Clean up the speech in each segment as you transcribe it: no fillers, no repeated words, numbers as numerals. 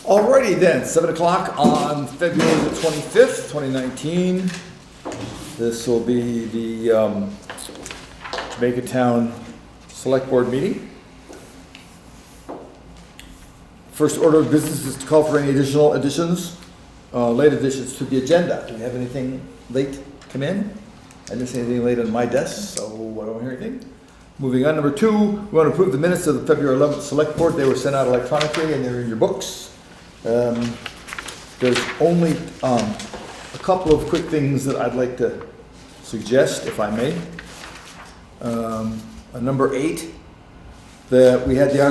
Alrighty then, 7 o'clock on February the 25th, 2019. This will be the Jamaica Town Selectboard meeting. First order of business is to call for any additional additions, late additions to the agenda. Do we have anything late come in? I didn't see anything late on my desk, so I don't hear anything. Moving on, number 2, we want to approve the minutes of the February 11th Select Board. They were sent out electronically and they're in your books. There's only a couple of quick things that I'd like to suggest, if I may. Number 8, that we had the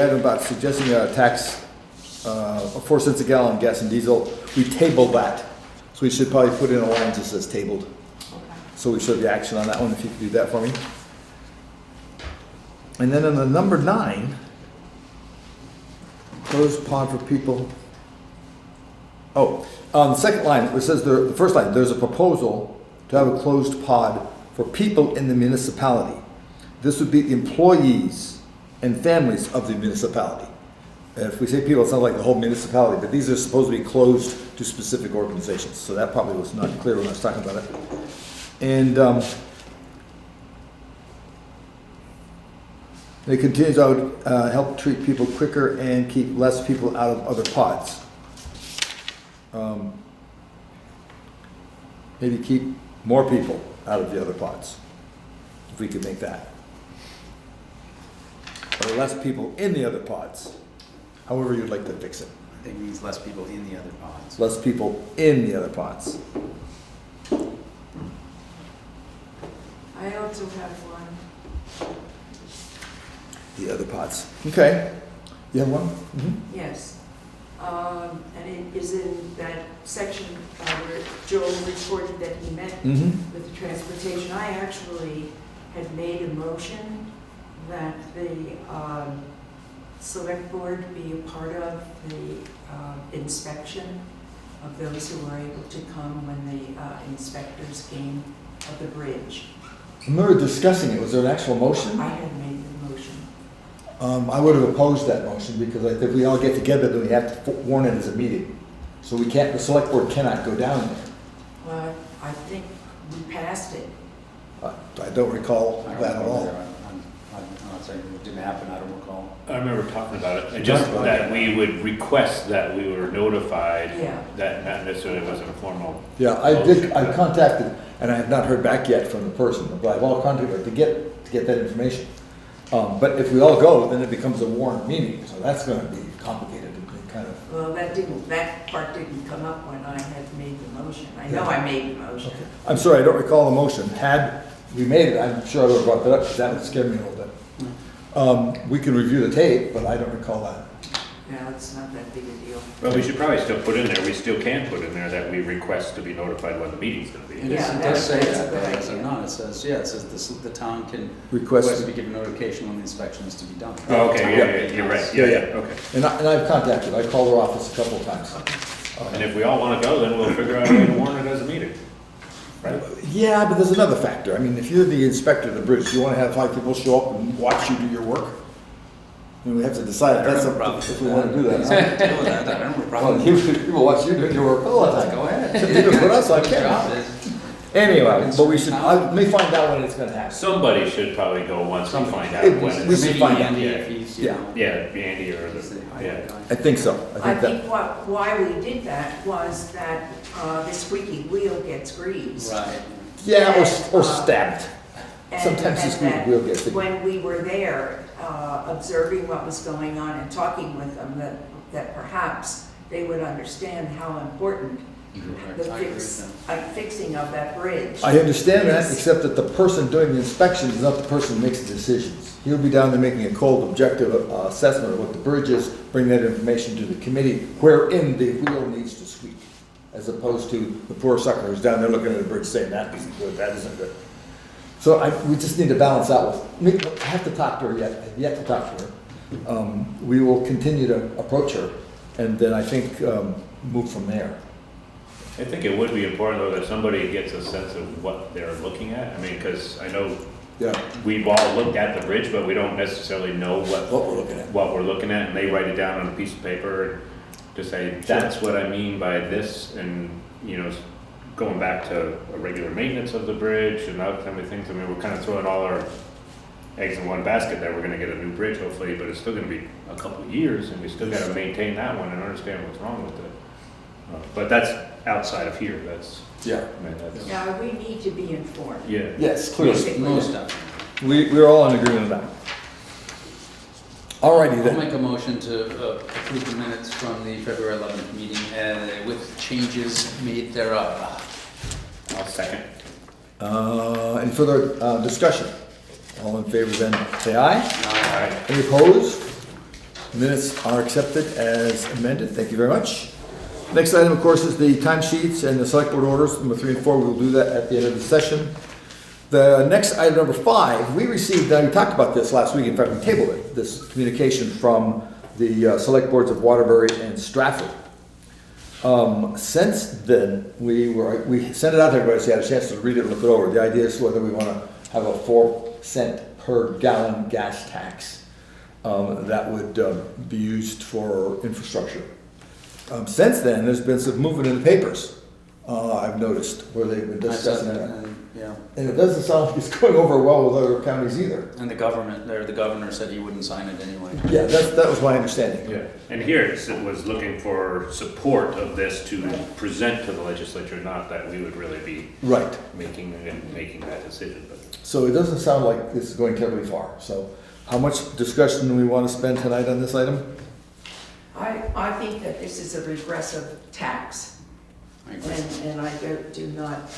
item about suggesting a tax of 4 cents a gallon gas and diesel. We tabled that, so we should probably put in a line that says tabled. Okay. So we should have the action on that one, if you could do that for me. And then on the number 9, closed pod for people. Oh, on the second line, it says the first line, there's a proposal to have a closed pod for people in the municipality. This would be the employees and families of the municipality. And if we say people, it's not like the whole municipality, but these are supposed to be closed to specific organizations. So that probably was not clear when I was talking about it. And it continues out, help treat people quicker and keep less people out of other pods. Maybe keep more people out of the other pods, if we could make that. Or less people in the other pods, however you'd like to fix it. I think it means less people in the other pods. Less people in the other pods. I also have one. The other pods. Okay. You have one? Mm-hmm. Yes. And it is in that section where Joel reported that he met Mm-hmm. with the transportation. I actually had made a motion that the select board be a part of the inspection of those who were able to come when the inspectors came of the bridge. When we were discussing it, was there an actual motion? I had made the motion. I would have opposed that motion because I think we all get together, then we have to warn it as a meeting. So we can't, the select board cannot go down there. Well, I think we passed it. I don't recall I don't that at know all. whether I'm not saying it didn't happen, I don't recall. I remember talking about it, and just that we would request that we were notified, Yeah. that not necessarily wasn't a formal. Yeah, I contacted, and I have not heard back yet from the person, but I've all contacted to get that information. But if we all go, then it becomes a warrant meeting, so that's gonna be complicated and kind of. Well, that part didn't come up when I had made the motion. I know I made the motion. Okay. I'm sorry, I don't recall the motion. Had we made it, I'm sure I would have brought that up, because that would scare me a little bit. We can review the tape, but I don't recall that. Yeah, it's not that big a deal. Well, we should probably still put in there, we still can put in there that we request to be notified when the meeting's gonna be. It Yeah, does say that's a that, good but does it idea. not? It says, yeah, it says the town can Request. request to be given notification when the inspection is to be done. Oh, okay, yeah, you're right, yeah, okay. And I've contacted, I called her office a couple of times. And if we all wanna go, then we'll figure out a way to warn it as a meeting, right? Yeah, but there's another factor. I mean, if you're the inspector of the bridge, do you want to have 5 people show up and watch you do your work? I mean, we have to decide if that's something, if we want to do that. I don't have a Well, problem. people watch you doing your work all the time. Go ahead. Put us on camera. Job is- Anyway, but we should, I may find out when it's gonna happen. Somebody should probably go once we find out It- when we it's, should Maybe find out. Andy, if he's, you Yeah. know, yeah, Andy or he's the, the yeah. highway guy. I think so. I think why we did that was that the squeaky wheel gets greased. Right. Yeah, or stabbed. And- Sometimes the and squeaky that wheel gets it. When we were there, observing what was going on and talking with them, that perhaps they would understand how important the I agree with them. fixing of that bridge. I understand that, is. except that the person doing the inspection is not the person who makes the decisions. He'll be down there making a cold, objective assessment of what the bridge is, bring that information to the committee, wherein the wheel needs to squeak, as opposed to the poor sucker who's down there looking at the bridge saying, that isn't good, that isn't good. So we just need to balance out with, I have to talk to her yet, I've yet to talk to her. We will continue to approach her, and then I think move from there. I think it would be important though that somebody gets a sense of what they're looking at. I mean, because I know Yeah, we've all looked at the bridge, but we don't necessarily know what we're looking at. what we're looking at, and they write it down on a piece of paper and to say, that's what I mean by this, and, you know, going back to a regular maintenance of the bridge and that kind of things. I mean, we're kind of throwing all our eggs in one basket there. We're gonna get a new bridge hopefully, but it's still gonna be a couple of years, and we still gotta maintain that one and understand what's wrong with it. But that's outside of here, that's, Yeah. I mean, that's, Now, we need to be informed. yeah. Yes, clearly. Most definitely. We're all in agreement on that. Alrighty I'll then. make a motion to approve the minutes from the February 11th meeting with changes made thereof. I'll second. Any further discussion? All in favor then, say aye. Aye. Any opposed? Minutes are accepted as amended. Thank you very much. Next item, of course, is the timesheets and the select board orders, number 3 and 4. We will do that at the end of the session. The next item, number 5, we received, we talked about this last week, in fact, we tabled it, this communication from the select boards of Waterbury and Stratford. Since then, we sent it out to everybody so you had a chance to read it and look it over. The idea is whether we want to have a 4-cent per gallon gas tax that would be used for infrastructure. Since then, there's been some movement in the papers, I've noticed, where they've been discussing that. Yeah. And it doesn't sound like it's going over well with other counties either. And the governor said he wouldn't sign it anyway. Yeah, that was my understanding. Yeah, and here it was looking for support of this to present to the legislature, not that we would really be Right. making that decision, but. So it doesn't sound like this is going terribly far. So how much discussion do we want to spend tonight on this item? I think that this is a regressive tax, I agree. and I do not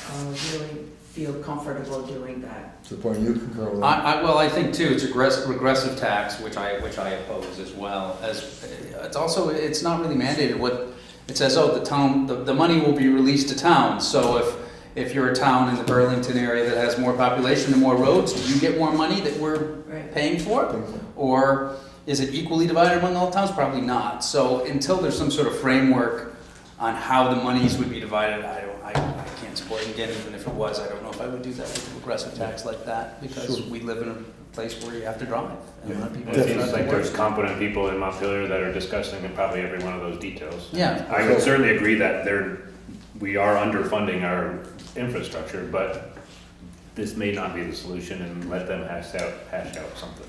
really feel comfortable doing that. To the point you concur with that? Well, I think too, it's a regressive tax, which I oppose as well. As it's also, it's not really mandated. What it says, the money will be released to towns. So if you're a town in the Burlington area that has more population and more roads, do you get more money that we're paying for? Or is it equally divided among all towns? Probably not. So until there's some sort of framework on how the monies would be divided, I can't support it. Again, even if it was, I don't know if I would do that with a progressive tax like that, because we live in a place where you have to drive. And a lot of people It have to seems drive like to work. there's competent people in Montpelier that are discussing probably every one of those details. Yeah. I would certainly agree that we are underfunding our infrastructure, but this may not be the solution, and let them hash out something.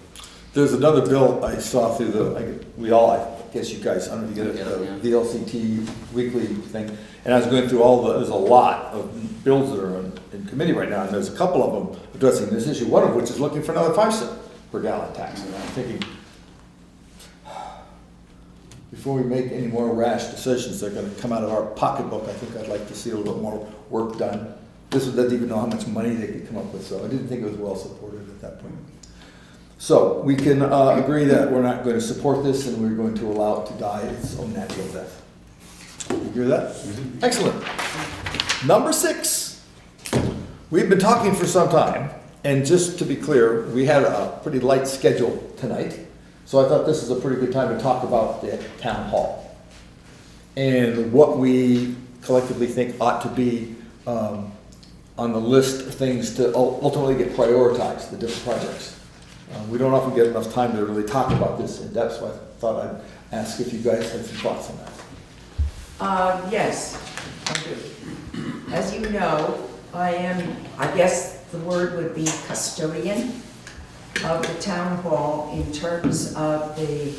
There's another bill I saw through I guess you guys, I don't know if you get it, the LCT weekly thing. And I was going through there's a lot of bills that are in committee right now, and there's a couple of them addressing this issue, one of which is looking for another 5-cent per gallon tax. And I'm thinking, before we make any more rash decisions, they're gonna come out of our pocketbook. I think I'd like to see a little bit more work done. This one doesn't even know how much money they could come up with, so I didn't think it was well supported at that point. So we can agree that we're not going to support this, and we're going to allow it to die its own natural death. You agree with that? Mm-hmm. Excellent. Number 6. We've been talking for some time, and just to be clear, we had a pretty light schedule tonight, so I thought this is a pretty good time to talk about the town hall and what we collectively think ought to be on the list of things to ultimately get prioritized, the different projects. We don't often get enough time to really talk about this in depth, so I thought I'd ask if you guys had some thoughts on that. Yes, I do. As you know, I guess the word would be custodian of the town hall in terms of the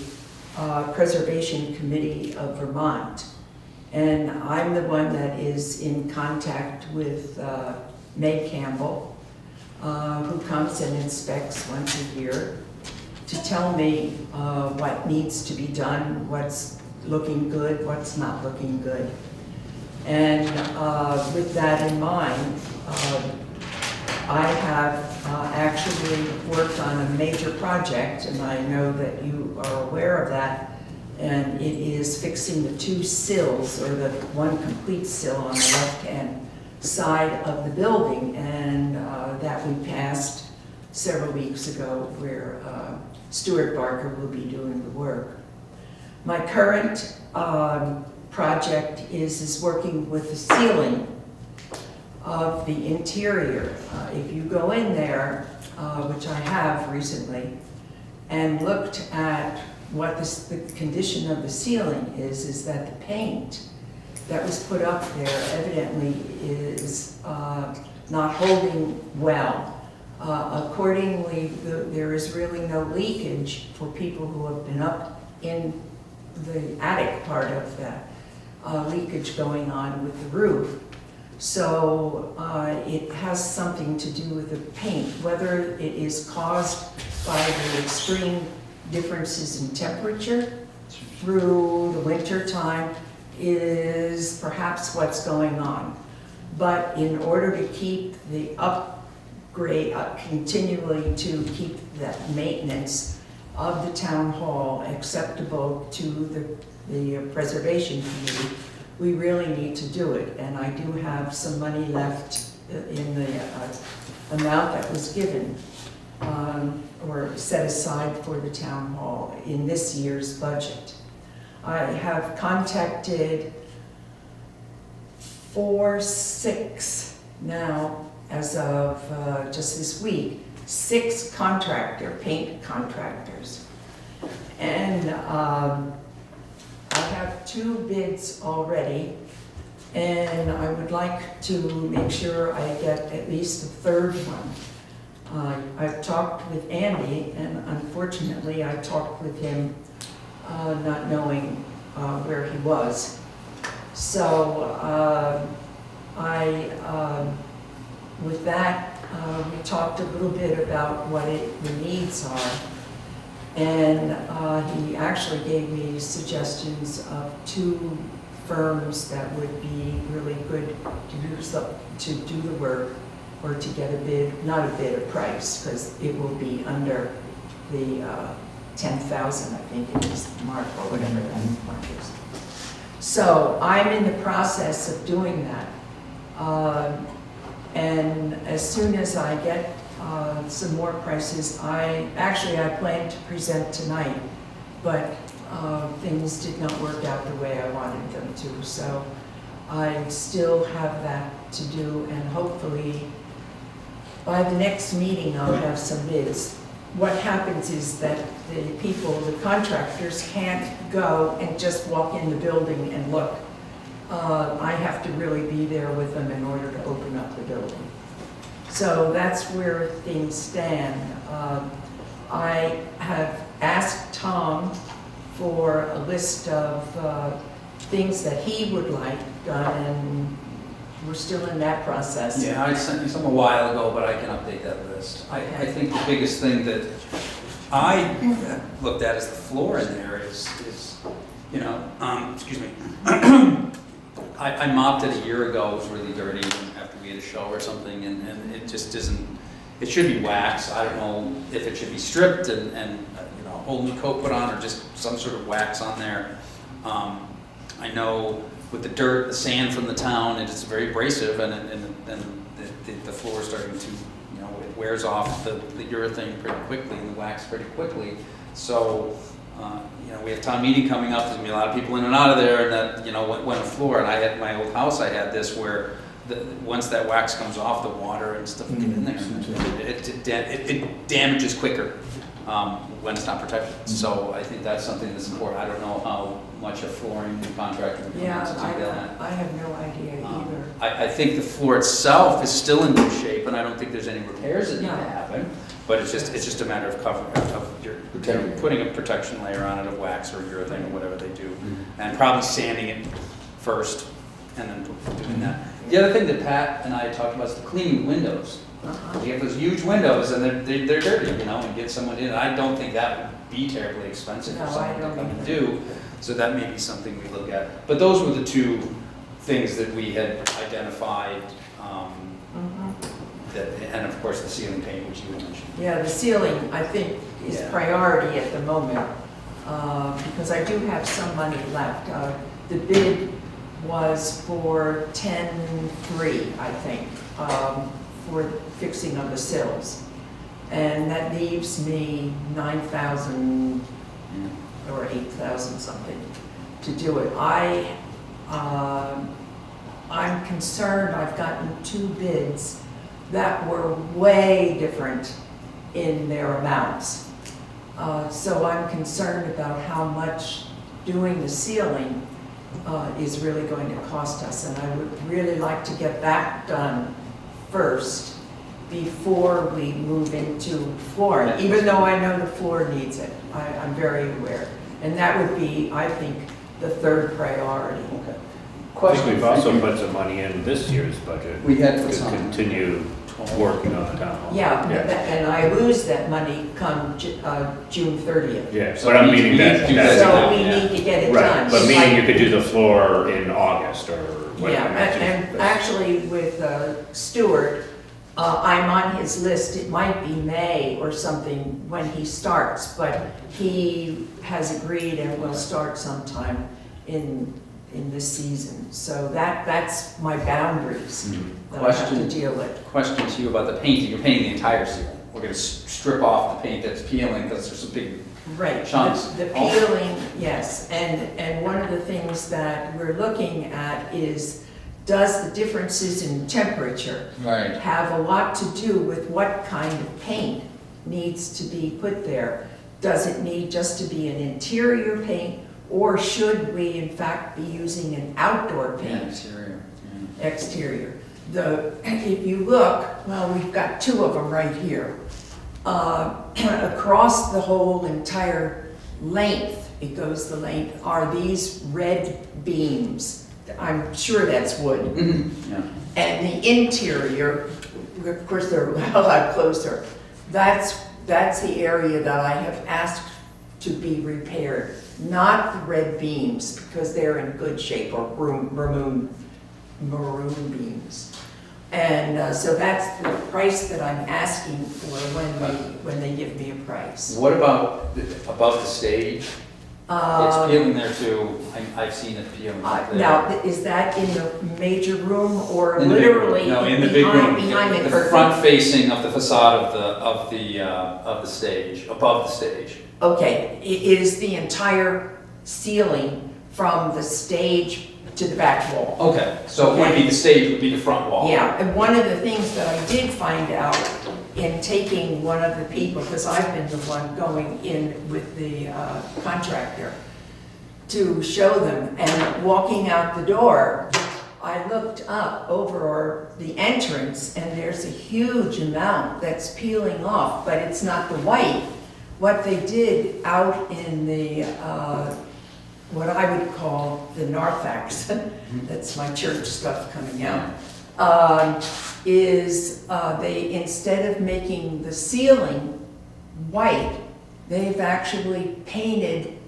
Preservation Committee of Vermont. And I'm the one that is in contact with Meg Campbell, who comes and inspects once a year to tell me what needs to be done, what's looking good, what's not looking good. And with that in mind, I have actually worked on a major project, and I know that you are aware of that, and it is fixing the 2 sills, or the 1 complete sill on the left-hand side of the building, and that we passed several weeks ago, where Stuart Barker will be doing the work. My current project is working with the ceiling of the interior. If you go in there, which I have recently, and looked at what the condition of the ceiling is that the paint that was put up there evidently is not holding well. Accordingly, there is really no leakage for people who have been up in the attic part of that, leakage going on with the roof. So it has something to do with the paint, whether it is caused by the extreme differences in temperature through the winter time is perhaps what's going on. But in order to keep the upgrade, continually to keep that maintenance of the town hall acceptable to the preservation committee, we really need to do it. And I do have some money left in the amount that was given or set aside for the town hall in this year's budget. I have contacted 6 now, as of just this week, 6 paint contractors. And I have 2 bids already, and I would like to make sure I get at least a 3rd one. I've talked with Andy, and unfortunately I talked with him not knowing where he was. So with that, we talked a little bit about what the needs are. And he actually gave me suggestions of 2 firms that would be really good to do the work, or to get a bid, not a bid, a price, because it will be under the 10,000, I think it is, mark, or whatever that mark is. So I'm in the process of doing that. And as soon as I get some more prices, I plan to present tonight, but things did not work out the way I wanted them to. So I still have that to do, and hopefully by the next meeting I'll have some bids. What happens is that the contractors can't go and just walk in the building and look. I have to really be there with them in order to open up the building. So that's where things stand. I have asked Tom for a list of things that he would like done, and we're still in that process. Yeah, I sent you some a while ago, but I can update that list. I think the biggest thing that I looked at is the floor in there is excuse me. I mopped it a year ago. It was really dirty after we had a show or something, and it just isn't. It should be wax. I don't know if it should be stripped and a whole new coat put on, or just some sort of wax on there. I know with the dirt, the sand from the town, it's very abrasive, and the floor is starting to, it wears off the urethane pretty quickly and the wax pretty quickly. So, we have town meeting coming up. There's gonna be a lot of people in and out of there, and that went a floor. And I had my old house. I had this where once that wax comes off, the water and stuff get in there. It damages quicker when it's not protected. So I think that's something that's important. I don't know how much a flooring contractor would come in to do that. I have no idea either. I think the floor itself is still in good shape, and I don't think there's any repairs that need to happen. But it's just a matter of covering, putting a protection layer on it of wax or urethane or whatever they do, and probably sanding it first, and then doing that. The other thing that Pat and I talked about is the cleaning windows. We have those huge windows, and they're dirty, and get someone in. I don't think that would be terribly expensive for someone to come and do. So that may be something we look at. But those were the 2 things that we had identified. And of course the ceiling paint, which you mentioned. Yeah, the ceiling, I think, is priority at the moment, because I do have some money left. The bid was for 10,300, I think, for fixing of the sills. And that leaves me 9,000 or 8,000 something to do it. I'm concerned. I've gotten 2 bids that were way different in their amounts. So I'm concerned about how much doing the ceiling is really going to cost us. And I would really like to get that done first before we move into flooring, even though I know the floor needs it. I'm very aware. And that would be, I think, the third priority. Okay. I think we've also put some money in this year's budget We had put to some. continue working on the town hall. Yeah, and I lose that money come June 30th. Yeah, So but I'm we need meaning to that, do that's. So we yeah. need to get it done. Right, but meaning you could do the floor in August or whatever. Yeah, and actually with Stuart, I'm on his list, it might be May or something when he starts, but he has agreed and will start sometime in this season. So that's my boundaries that I have to Question. deal with. Question to you about the painting. You're painting the entire ceiling. We're gonna strip off the paint that's peeling because there's some big, Right, Chunks. the peeling, yes, and one of the things that we're looking at is, does the differences in temperature right, have a lot to do with what kind of paint needs to be put there? Does it need just to be an interior paint, or should we in fact be using an outdoor paint? exterior. Exterior. If you look, well, we've got two of them right here. Across the whole entire length, it goes the length, are these red beams. I'm sure that's wood. Yeah. And the interior, of course, they're a lot closer. That's the area that I have asked to be repaired, not the red beams, because they're in good shape, or maroon beams. And so that's the price that I'm asking for when they give me a price. What about above the stage? It's peeling there too. I've seen it peeling there. Now, is that in the major room or In the big room. literally No, in the big room. behind the The curtain? front facing of the facade of the stage, above the stage. Okay, it is the entire ceiling from the stage to the back wall. Okay, so it would be the stage, would be the front wall. Yeah, and one of the things that I did find out in taking one of the people, because I've been the one going in with the contractor to show them, and walking out the door, I looked up over the entrance and there's a huge amount that's peeling off, but it's not the white. What they did out in the, what I would call the narthex, that's my church stuff coming out, is they, instead of making the ceiling white, they've actually painted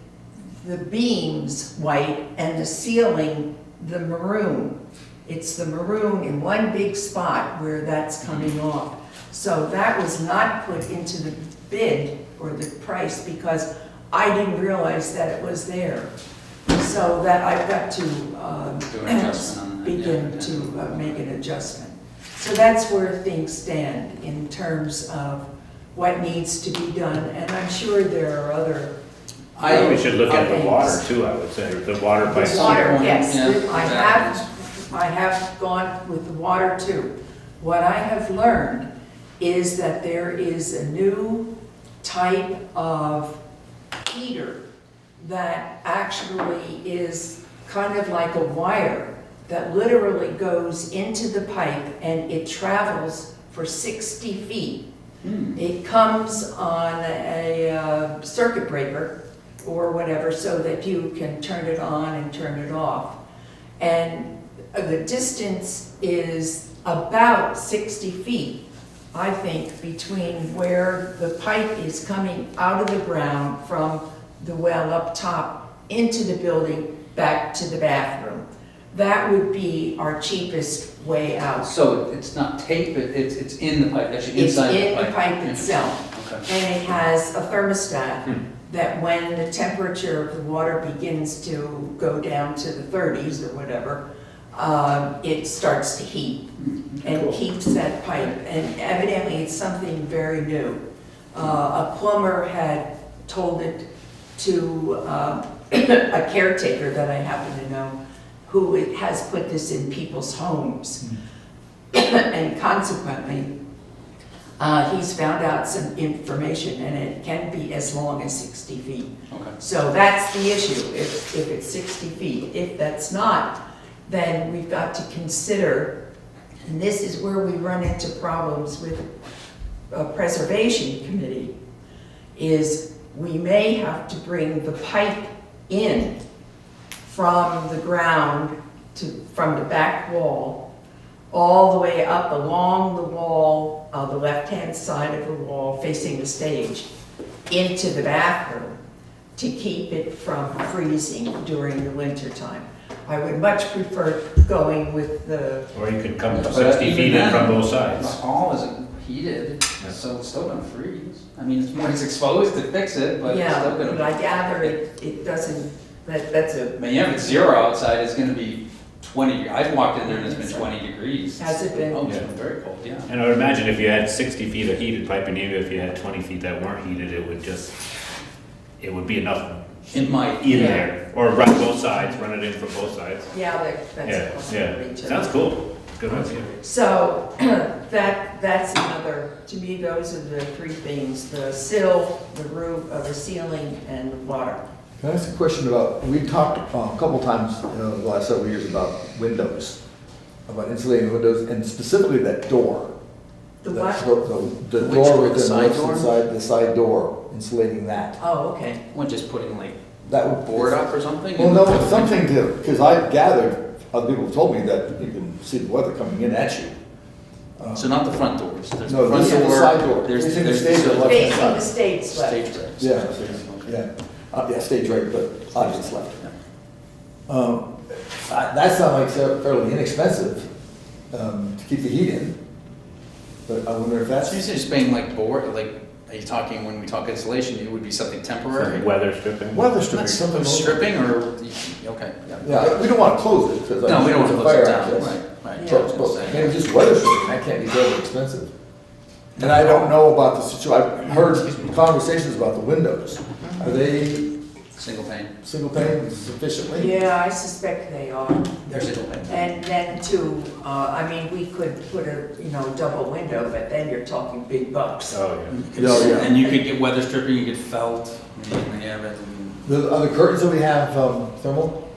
the beams white and the ceiling the maroon. It's the maroon in one big spot where that's coming off. So that was not put into the bid or the price because I didn't realize that it was there. So that I've got to Do an adjustment on that, begin yeah. to make an adjustment. So that's where things stand in terms of what needs to be done, and I'm sure there are other. I think we should look at the things. water too, I would say, the water by The water, seal. yes, Yeah. I have gone with the water too. What I have learned is that there is a new type of heater that actually is kind of like a wire that literally goes into the pipe and it travels for 60 feet. It comes on a circuit breaker or whatever so that you can turn it on and turn it off. And the distance is about 60 feet, I think, between where the pipe is coming out of the ground from the well up top into the building back to the bathroom. That would be our cheapest way out. So it's not tape, it's in the pipe, actually It's inside in the the pipe? pipe itself, Okay. and it has a thermostat that when the temperature of the water begins to go down to the 30s or whatever, it starts to heat and keeps that pipe. And evidently it's something very new. A plumber had told it to a caretaker that I happen to know who has put this in people's homes. And consequently, He's found out some information, and it can be as long as 60 feet. Okay. So that's the issue, if it's 60 feet. If that's not, then we've got to consider, and this is where we run into problems with a preservation committee, is we may have to bring the pipe in from the ground from the back wall, all the way up along the wall, the left-hand side of the wall facing the stage, into the bathroom to keep it from freezing during the winter time. I would much prefer going with the, Or you could come But 60 even feet in then, from both The sides. hall isn't heated, so it's still gonna freeze. I mean, it's exposed to fix it, but it's still yeah, but gonna. I gather it doesn't, that's I mean, yeah, if it's 0 outside, it's gonna be 20, I've walked in there and it's been 20 degrees. Has it been? Oh, it's been very cold, yeah. And I would imagine if you had 60 feet of heated pipe, and even if you had 20 feet that weren't heated, it would be enough It might, in Yeah. there. Or run both sides, run it in from both sides. yeah, that's a Yeah, possibility yeah. too. Sounds cool. Good idea. So, that's another, to me, those are the three things: the sill, the roof, the ceiling, and the water. Can I ask a question about, we talked a couple times in the last several years about windows, about insulating windows, and specifically that door. The That's what? The Which door one, within the side the door? the side door, insulating that. Oh, okay. Well, just putting like That would. board up or something? Well, no, it's something to, because I've gathered, other people have told me that you can see the weather coming in at you. So not the front doors, there's No, the front this is the door. side door. There's, Facing the there's stage on the left. Facing the stage stage left. door. Yeah, yeah, stage right, but audience left. Yeah. That sounds like fairly inexpensive to keep the heat in, but I wonder if that's. So you're just paying like board, like, are you talking, when we talk insulation, it would be something temporary? Weather stripping. Weather stripping, Not something. stripping or, okay, yeah. Yeah, we don't want to close it, because. No, we don't want to close it down, access. right, right. Yeah. But maybe just weather stripping, that can't be very expensive. And I don't know about the situation, I've heard conversations about the windows. Are they Single pane. single pane sufficiently? Yeah, I suspect they are. They're single pane. And then too, I mean, we could put a, double window, but then you're talking big bucks. Oh, yeah. Yeah, yeah. And you could get weather stripping, you get felt, and yeah, but, Are the curtains that we have thermal?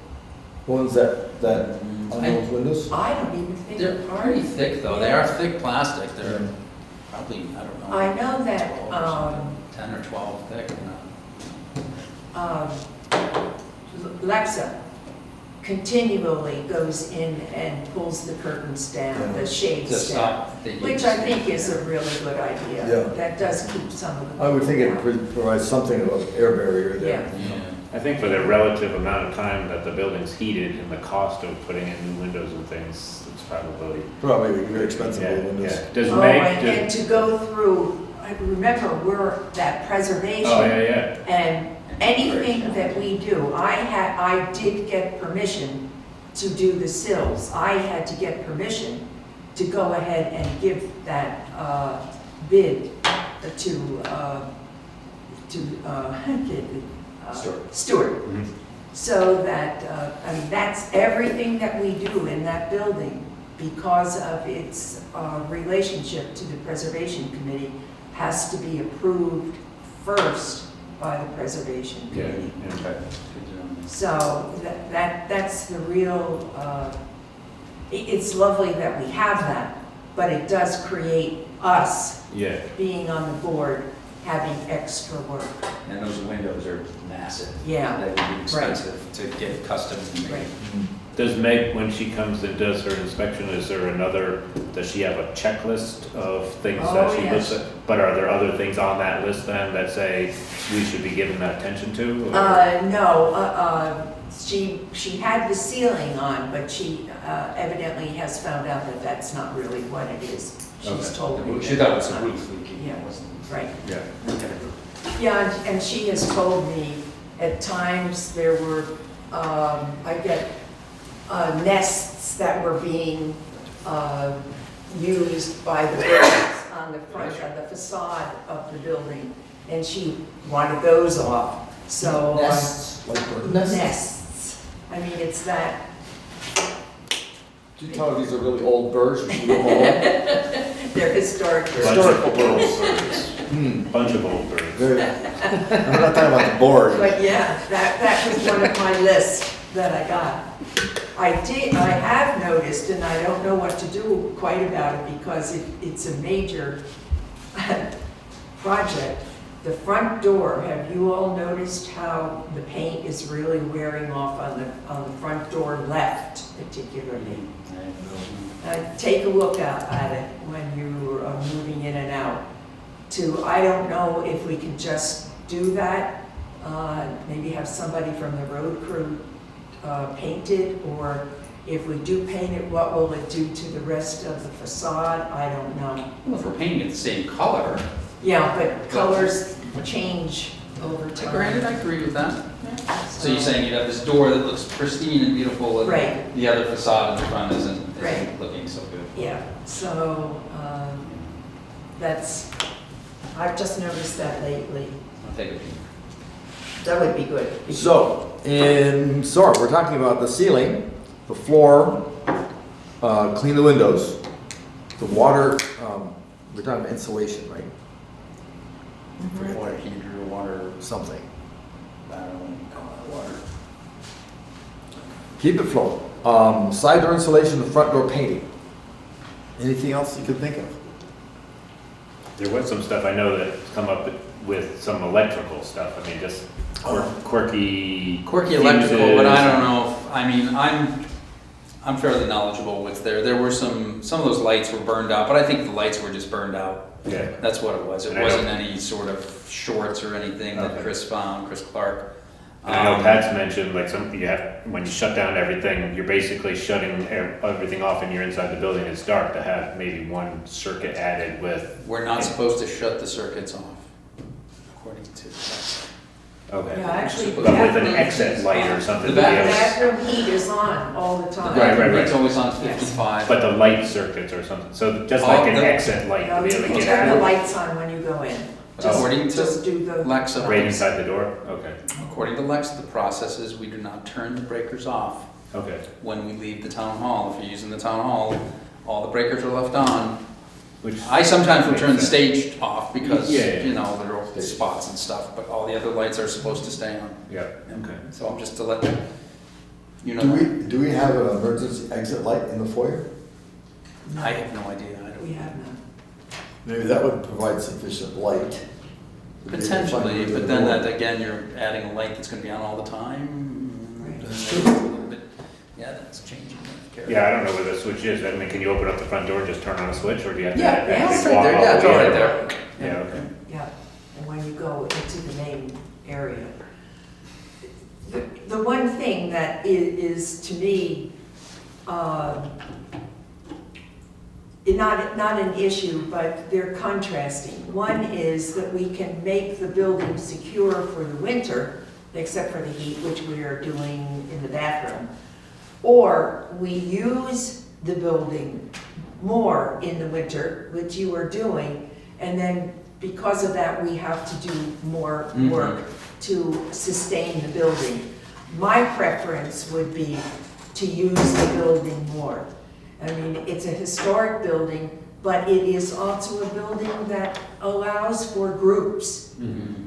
The ones that on those windows? I don't even think. they're pretty thick though, they are thick plastic, they're Yeah. probably, I don't know. I know that, 12 or something, 10 or 12 thick. Lexa continually goes in and pulls the curtains down, Yeah. the To shades down, stop the heat. which I think is a really good idea. Yeah. That does keep some of the. I would think it provides something of an air barrier there. Yeah. Yeah. I think for the relative amount of time that the building's heated and the cost of putting in new windows and things, it's probably. Probably very expensive Yeah, windows. yeah. Does Oh, Meg, and to go through, I remember we're that preservation. oh, yeah, yeah. And anything that we do, I did get permission to do the sills. I had to get permission to go ahead and give that bid to Stewart. Mhm. So that, that's everything that we do in that building, because of its relationship to the Preservation Committee, has to be approved first by the Preservation Yeah, Committee. yeah. So that's the real, it's lovely that we have that, but it does create us, Yeah, being on the board, having extra work. And those windows are massive. Yeah. That would be expensive to get custom made. Right. does Meg, when she comes and does her inspection, is there does she have a checklist of things that Oh, she yes. looks at? But are there other things on that list then that say we should be giving that attention to? or- No, she had the ceiling on, but she evidently has found out that that's not really what it is. She's Okay. told me. She that thought it was it's a not. roof leaking. Yeah. It wasn't. Right. Yeah. Yeah, and she has told me at times there were, I get nests that were being used by the birds on the front of the facade of the building, and she wanted those off, so. Nests, like bird nests? Nests. I mean, it's that, Do you tell her these are really old birds, we should leave them alone? They're historic birds. Bunch Historical of old birds. birds. Bunch of old birds. Very- I'm not talking about the board. But yeah, that was one of my lists that I got. I have noticed, and I don't know what to do quite about it because it's a major project. The front door, have you all noticed how the paint is really wearing off on the front door left particularly? Take a look at it when you are moving in and out. I don't know if we can just do that, maybe have somebody from the road crew paint it, or if we do paint it, what will it do to the rest of the facade? I don't know. Well, if we're painting it the same color, Yeah, but colors change over time. granted, I agree with that. So you're saying you'd have this door that looks pristine and beautiful, and Right. the other facade in the front isn't Right. looking so good. Yeah, so I've just noticed that lately. I'll take a peek. That would be good. So, we're talking about the ceiling, the floor, clean the windows, the water, we're talking about insulation, right? Water heater, water, Something. I don't know what you call it, water. Keep it flowing. Side door insulation, the front door painting. Anything else you could think of? There was some stuff I know that's come up with some electrical stuff. I mean, just quirky. Quirky electrical, but fuses. I don't know, I mean, I'm fairly knowledgeable with there were some of those lights were burned out, but I think the lights were just burned out. Yeah. That's what it was. It And I wasn't know- any sort of shorts or anything that Okay. Chris Clark. And I know Pat's mentioned, like, when you shut down everything, you're basically shutting everything off and you're inside the building, it's dark, to have maybe one circuit added with. We're not supposed to shut the circuits off, according to that. Okay. Yeah, actually, But But with an bathroom- exit light or something. The to be The able to- bathroom heat is on all the time. Right. It's always on 55. But the light circuits or something, so just Oh, like an the- exit light to be able to You get turn the out lights on when you go in. Just- According Just to do the. Lexa, right inside the door? Okay, according to Lex, the process is we do not turn the breakers off okay. when we leave the town hall. If you're using the town hall, all the breakers are left on. Which, I sometimes will turn the Makes sense. stage off because, Yeah, yeah. you know, there are spots and stuff, but all the other lights are supposed to stay on. yeah, okay. So I'm just to let you know. Do we have an emergency exit light in the foyer? I have no idea. I We don't. have none. Maybe that would provide sufficient light. Potentially, but then that, again, you're adding a light that's gonna be on all the time. Right. That's Maybe true. a little bit- Yeah, that's changing. Yeah, I don't know where the switch is. I mean, can you open up the front door and just turn on a switch, or do you have to? Yeah, actually it's right walk there, all yeah, the it's way all right over? there. Yeah, okay. Yeah, and when you go into the main area. The one thing that is to me, not an issue, but they're contrasting. One is that we can make the building secure for the winter, except for the heat, which we are doing in the bathroom. Or we use the building more in the winter, which you are doing, and then because of that, we have to do more work to sustain the building. My preference would be to use the building more. I mean, it's a historic building, but it is also a building that allows for groups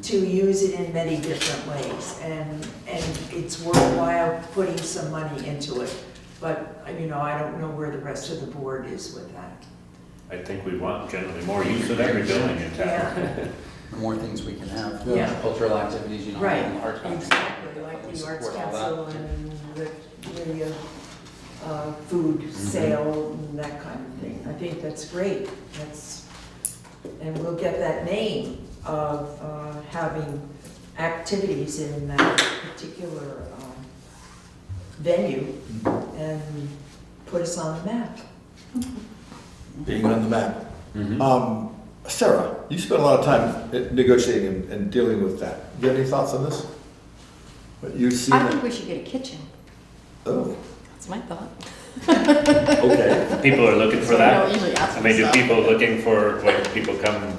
to use it in many different ways, and it's worthwhile putting some money into it. But, you know, I don't know where the rest of the board is with that. I think we want generally more use of every building in town. Yeah. The more things we can have, Yeah. cultural activities, you know, Right, and art. exactly, like We the Arts support all that. Council and the food sale and that kind of thing. I think that's great. And we'll get that name of having activities in that particular venue and put us on the map. Being on the map. Mhm. Sarah, you spent a lot of time negotiating and dealing with that. Do you have any thoughts on this? What you see? I think we should get a kitchen. Oh, That's my thought. okay. People are looking for So we don't that? usually ask I mean, do for people stuff. looking for, when people come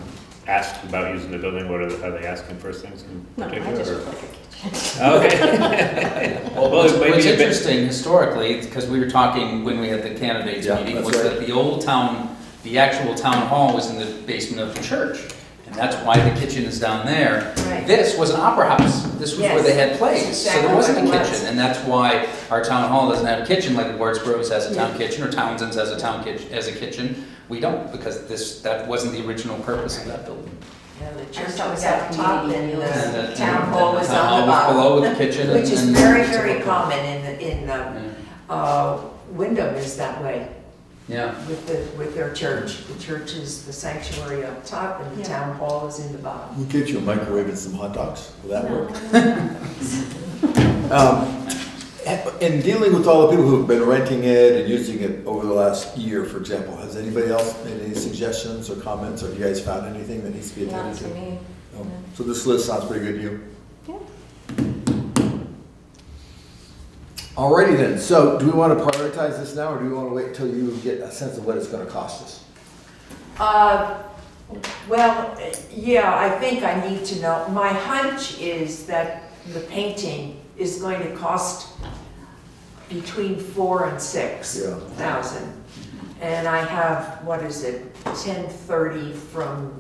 ask about using the building, are they asking for things in No, I particular? just or- would like a kitchen. Okay. Well, Well, what's maybe what's a bit- interesting historically, because we were talking when we had the candidates Yeah, meeting, that's was right. that the old town The actual town hall was in the basement of the church, and that's why the kitchen is down there. Right. This was an opera house. This was where Yes, they had plays, so exactly there wasn't a what it was. kitchen, and that's why our town hall doesn't have a kitchen like Wardsboro's has a town kitchen, or Townsend's has a kitchen. We don't, because that wasn't the original purpose of that building. And the I church thought was that up was top community and meals. the town hall was The town on hall the was bottom. below with the kitchen. Which is and- very, very common in the, Yeah. Wyndham is that way Yeah. with their church. The church is the sanctuary up top and the Yeah. town hall is in the bottom. We'll get you a microwave and some hot dogs. Will that work? No. In dealing with all the people who've been renting it and using it over the last year, for example, has anybody else made any suggestions or comments, or have you guys found anything that needs to be Not attended to to? me. No? So this list sounds pretty good to you? Yeah. Alrighty then, so do we want to prioritize this now, or do we want to wait until you get a sense of what it's gonna cost us? Well, yeah, I think I need to know. My hunch is that the painting is going to cost between 4,000 and 6,000. And I have, what is it, 1030 from,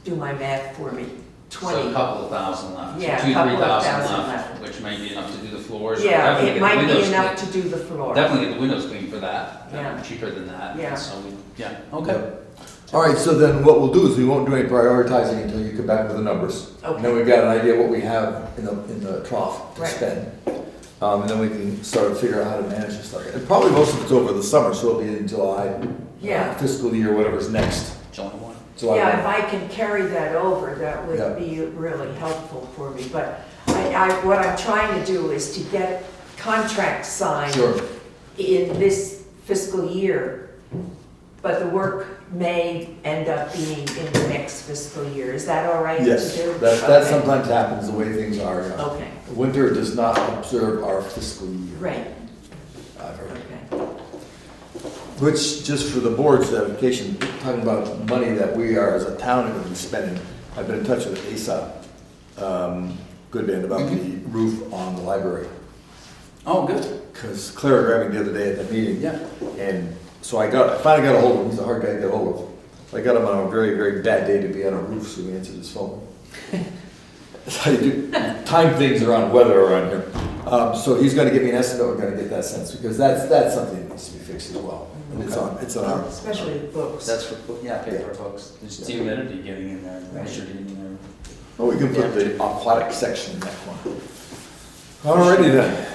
do my math for me, So a 20. couple of thousand left, Yeah, a 2,000, couple of 3,000 thousand left, left. which may be enough to do the floors. or Yeah, definitely it get the might be windows enough cleaned. to do the floor. Definitely get the windows cleaned for that, Yeah. cheaper than that. Yeah. So yeah, okay. Alright, so then what we'll do is we won't do any prioritizing until you come back with the numbers. And then Okay, we've got an idea what we have in the trough to Right. spend. And then we can start to figure out how to manage this stuff. And probably most of it's over the summer, so it'll be in July. Yeah. Fiscal year, whatever's next. July 1. July yeah, 1. if I can carry that over, that Yeah. would be really helpful for me. But what I'm trying to do is to get contracts signed Sure. in this fiscal year, but the work may end up being in the next fiscal year. Is that all right to do? Yes, that Okay. sometimes happens, the way things are. Yeah. Okay, Winter does not observe our fiscal year, right, I've heard. okay. Which, just for the board's edification, talking about money that we are as a town going to be spending, I've been in touch with ASA, Goodman, about the roof on the library. Oh, good. Because Clara grabbed me the other day at the meeting. Yeah. And so I finally got a hold of him. He's a hard guy to get a hold of. I got him on a very, very bad day to be on a roof, so he answered his phone. That's how you do time things around weather around here. So he's gonna give me an estimate. We're gonna get that sense, because that's something that needs to be fixed as well. And it's on our. Especially the books. That's for, paper books. There's humidity getting in there, moisture getting in there. Well, we can put the aquatic section in that corner. Alrighty then.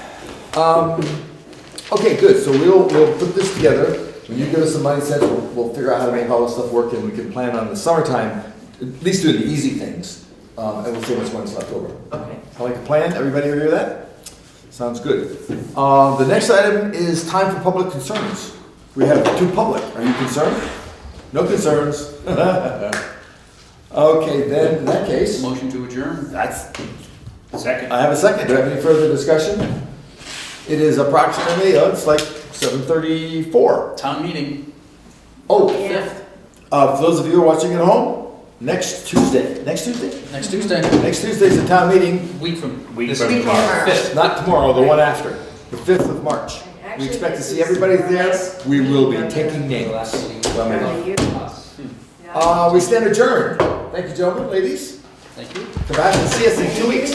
Okay, good, so we'll put this together. When you give us some money sense, we'll figure out how to make all this stuff work, and we can plan on the summertime, at least doing the easy things, and we'll see how much money's left over. Okay. I like the plan, everybody hear that? Sounds good. The next item is time for public concerns. We have two public, are you concerned? No concerns. Okay, then, in that case, Motion to adjourn? that's, Second. I have a second. Do I have any further discussion? It is approximately, it's like 7:34. Town meeting. Oh, Yeah. for those of you who are watching at home, next Tuesday, Next Tuesday. next Tuesday's the town meeting, Week from. Week this from week. tomorrow. 5th. not tomorrow, the one after, the 5th of March. We expect to see everybody there. We will be taking names. Well, maybe. We stand adjourned. Thank you, gentlemen, ladies. Thank you. Come back and see us in 2 weeks.